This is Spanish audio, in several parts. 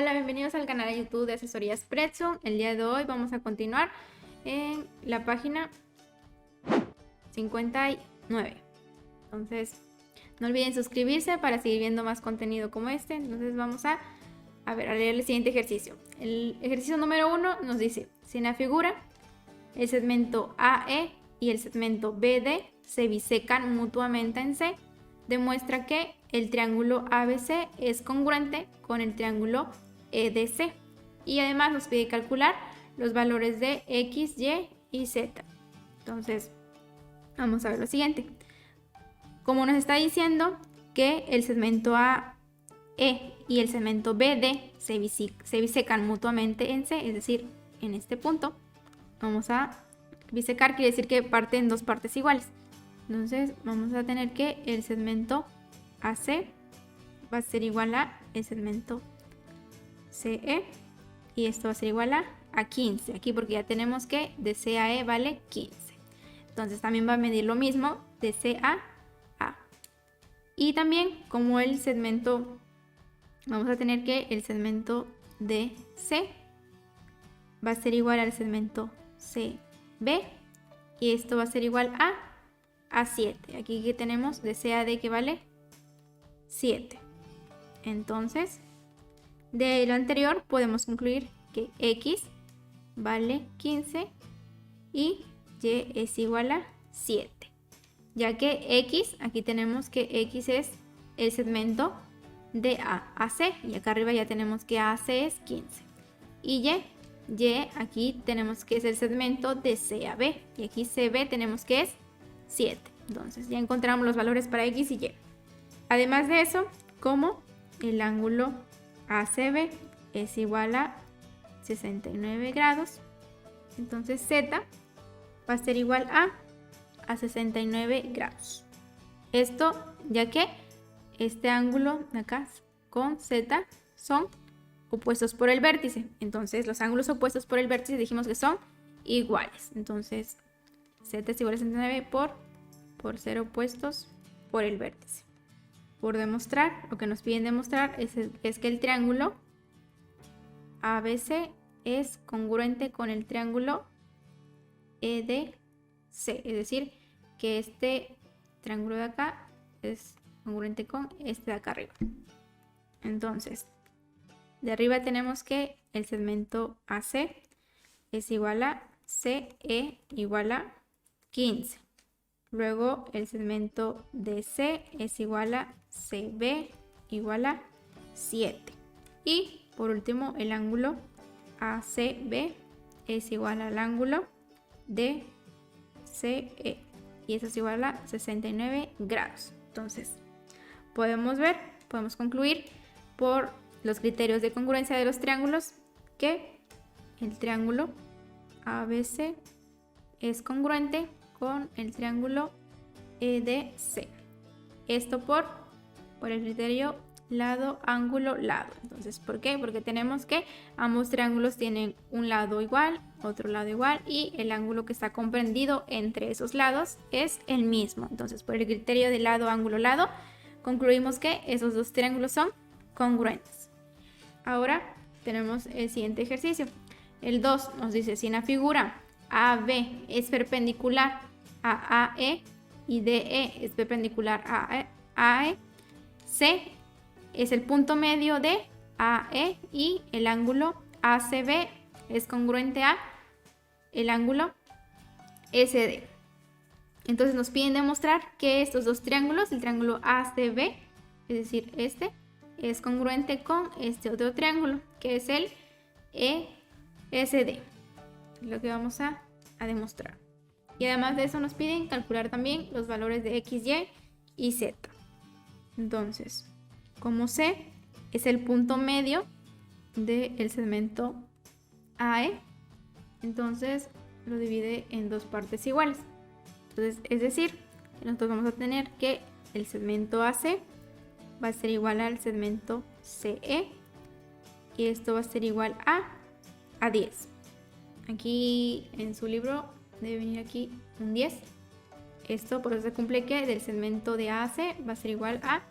Hola, bienvenidos al canal de YouTube de Asesorías Pretzo. El día de hoy vamos a continuar en la página 59. Entonces, no olviden suscribirse para seguir viendo más contenido como este. Entonces vamos a leer el siguiente ejercicio. El ejercicio número 1 nos dice, si en la figura el segmento AE y el segmento BD se bisecan mutuamente en C, demuestra que el triángulo ABC es congruente con el triángulo EDC. Y además nos pide calcular los valores de X, Y y Z. Entonces, vamos a ver lo siguiente. Como nos está diciendo que el segmento AE y el segmento BD se bisecan mutuamente en C, es decir, en este punto, vamos a bisecar, quiere decir que parten dos partes iguales. Entonces vamos a tener que el segmento AC va a ser igual a el segmento CE y esto va a ser igual a 15. Aquí porque ya tenemos que de C a E vale 15. Entonces también va a medir lo mismo de C a A. Y también como el segmento, vamos a tener que el segmento DC va a ser igual al segmento CB y esto va a ser igual a 7. Aquí que tenemos de C a D que vale 7. Entonces, de lo anterior podemos concluir que X vale 15 y Y es igual a 7. Ya que X, aquí tenemos que X es el segmento de A a C. Y acá arriba ya tenemos que AC es 15. Y aquí tenemos que es el segmento de C a B. Y aquí CB tenemos que es 7. Entonces ya encontramos los valores para X y Y. Además de eso, como el ángulo ACB es igual a 69 grados, entonces Z va a ser igual a 69 grados. Esto ya que este ángulo de acá con Z son opuestos por el vértice. Entonces los ángulos opuestos por el vértice dijimos que son iguales. Entonces Z es igual a 69 por ser opuestos por el vértice. Por demostrar, lo que nos piden demostrar es que el triángulo ABC es congruente con el triángulo EDC. Es decir, que este triángulo de acá es congruente con este de acá arriba. Entonces, de arriba tenemos que el segmento AC es igual a CE igual a 15. Luego el segmento DC es igual a CB igual a 7. Y por último el ángulo ACB es igual al ángulo DCE. Y eso es igual a 69 grados. Entonces podemos concluir por los criterios de congruencia de los triángulos que el triángulo ABC es congruente con el triángulo EDC. Esto por el criterio lado, ángulo, lado. Entonces, ¿por qué? Porque tenemos que ambos triángulos tienen un lado igual, otro lado igual y el ángulo que está comprendido entre esos lados es el mismo. Entonces, por el criterio de lado, ángulo, lado, concluimos que esos dos triángulos son congruentes. Ahora tenemos el siguiente ejercicio. El 2 nos dice si en la figura AB es perpendicular a AE y DE es perpendicular a AE, C es el punto medio de AE y el ángulo ACB es congruente a el ángulo SD. Entonces nos piden demostrar que estos dos triángulos, el triángulo ACB, es decir, este, es congruente con este otro triángulo, que es el ESD. Lo que vamos a demostrar. Y además de eso nos piden calcular también los valores de X, Y y Z. Entonces, como C es el punto medio del segmento AE, entonces lo divide en dos partes iguales. Entonces, es decir, nosotros vamos a tener que el segmento AC va a ser igual al segmento CE y esto va a ser igual a 10. Aquí en su libro debe venir aquí un 10. Esto por eso se cumple que del segmento de AC va a ser igual a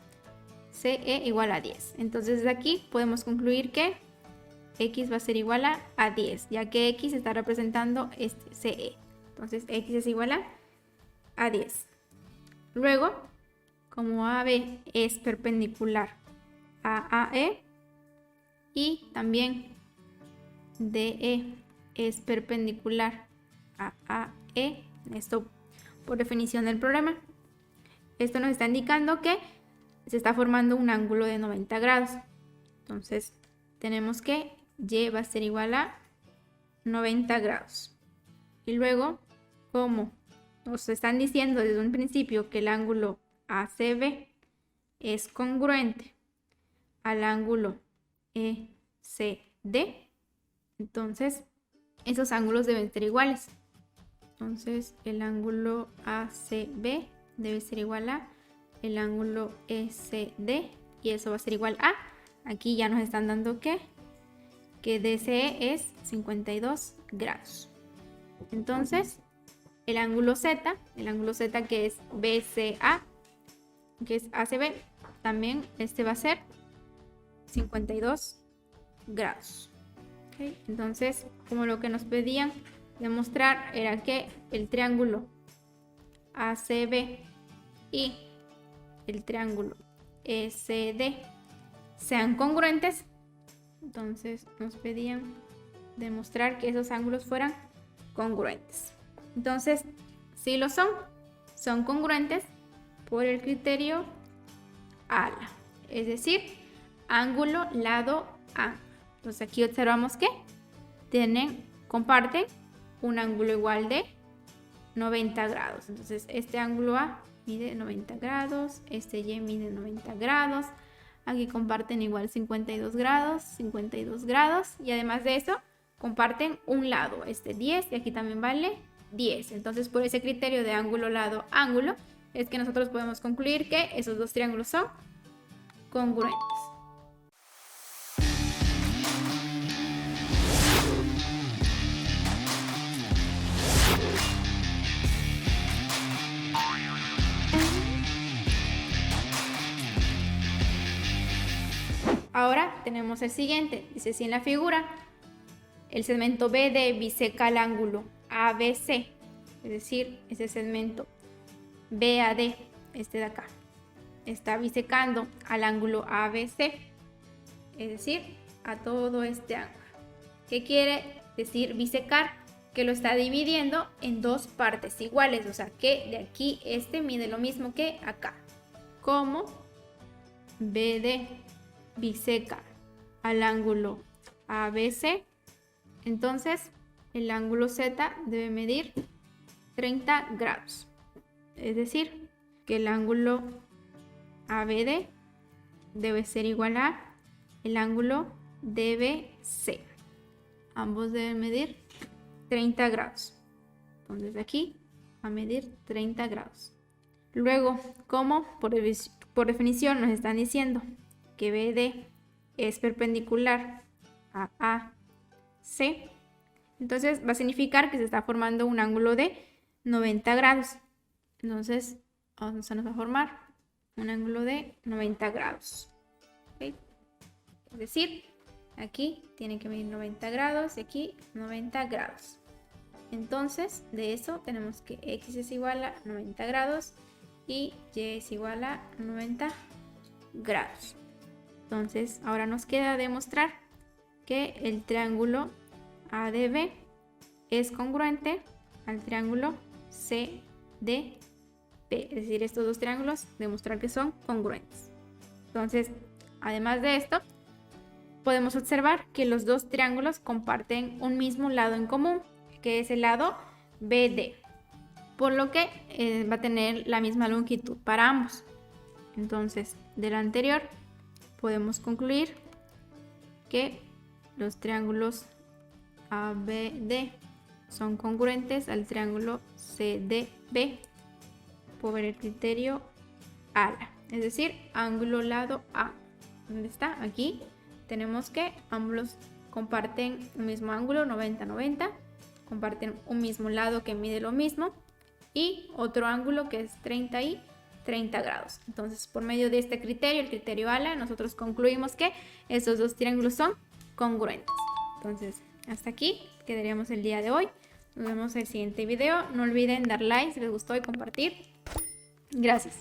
CE igual a 10. Entonces de aquí podemos concluir que x va a ser igual a 10, ya que x está representando este CE. Entonces x es igual a 10. Luego, como AB es perpendicular a AE y también DE es perpendicular a AE, esto por definición del problema, esto nos está indicando que se está formando un ángulo de 90 grados. Entonces tenemos que Y va a ser igual a 90 grados. Y luego, como nos están diciendo desde un principio que el ángulo ACB es congruente al ángulo ECD, entonces esos ángulos deben ser iguales. Entonces el ángulo ACB debe ser igual a el ángulo ECD y eso va a ser igual a, aquí ya nos están dando que DCE es 52 grados. Entonces el ángulo Z que es BCA, que es ACB, también este va a ser 52 grados. ¿Okay? Entonces, como lo que nos pedían demostrar era que el triángulo ACB y el triángulo ECD sean congruentes, entonces nos pedían demostrar que esos ángulos fueran congruentes. Entonces, sí lo son congruentes por el criterio ALA, es decir, ángulo, lado, ángulo. Entonces aquí observamos que comparten un ángulo igual de 90 grados. Entonces este ángulo A mide 90 grados, este Y mide 90 grados. Aquí comparten igual 52 grados y además de eso comparten un lado, este 10 y aquí también vale 10. Entonces por ese criterio de ángulo, lado, ángulo es que nosotros podemos concluir que esos dos triángulos son congruentes. Ahora tenemos el siguiente, dice si en la figura el segmento BD biseca el ángulo ABC, es decir, ese segmento BAD, este de acá, está bisecando al ángulo ABC, es decir, a todo este ángulo. ¿Qué quiere decir bisecar? Que lo está dividiendo en dos partes iguales, o sea que de aquí este mide lo mismo que acá. Como BD biseca al ángulo ABC, entonces el ángulo Z debe medir 30 grados. Es decir, que el ángulo ABD debe ser igual a el ángulo DBC. Ambos deben medir 30 grados. Entonces aquí va a medir 30 grados. Luego, como por definición nos están diciendo que BD es perpendicular a AC, entonces va a significar que se está formando un ángulo de 90 grados. Entonces se nos va a formar un ángulo de 90 grados. ¿Okay? Es decir, aquí tiene que medir 90 grados y aquí 90 grados. Entonces de eso tenemos que X es igual a 90 grados y Y es igual a 90 grados. Entonces ahora nos queda demostrar que el triángulo ADB es congruente al triángulo CDB. Es decir, estos dos triángulos demostrar que son congruentes. Entonces, además de esto, podemos observar que los dos triángulos comparten un mismo lado en común, que es el lado BD, por lo que va a tener la misma longitud para ambos. Entonces, de lo anterior, podemos concluir que los triángulos ABD son congruentes al triángulo CDB por el criterio ALA, es decir, ángulo, lado, A. ¿Dónde está? Aquí tenemos que ambos comparten un mismo ángulo, 90-90, comparten un mismo lado que mide lo mismo y otro ángulo que es 30 y 30 grados. Entonces, por medio de este criterio, el criterio ALA, nosotros concluimos que estos dos triángulos son congruentes. Entonces, hasta aquí quedaríamos el día de hoy. Nos vemos en el siguiente video. No olviden dar like si les gustó y compartir. Gracias.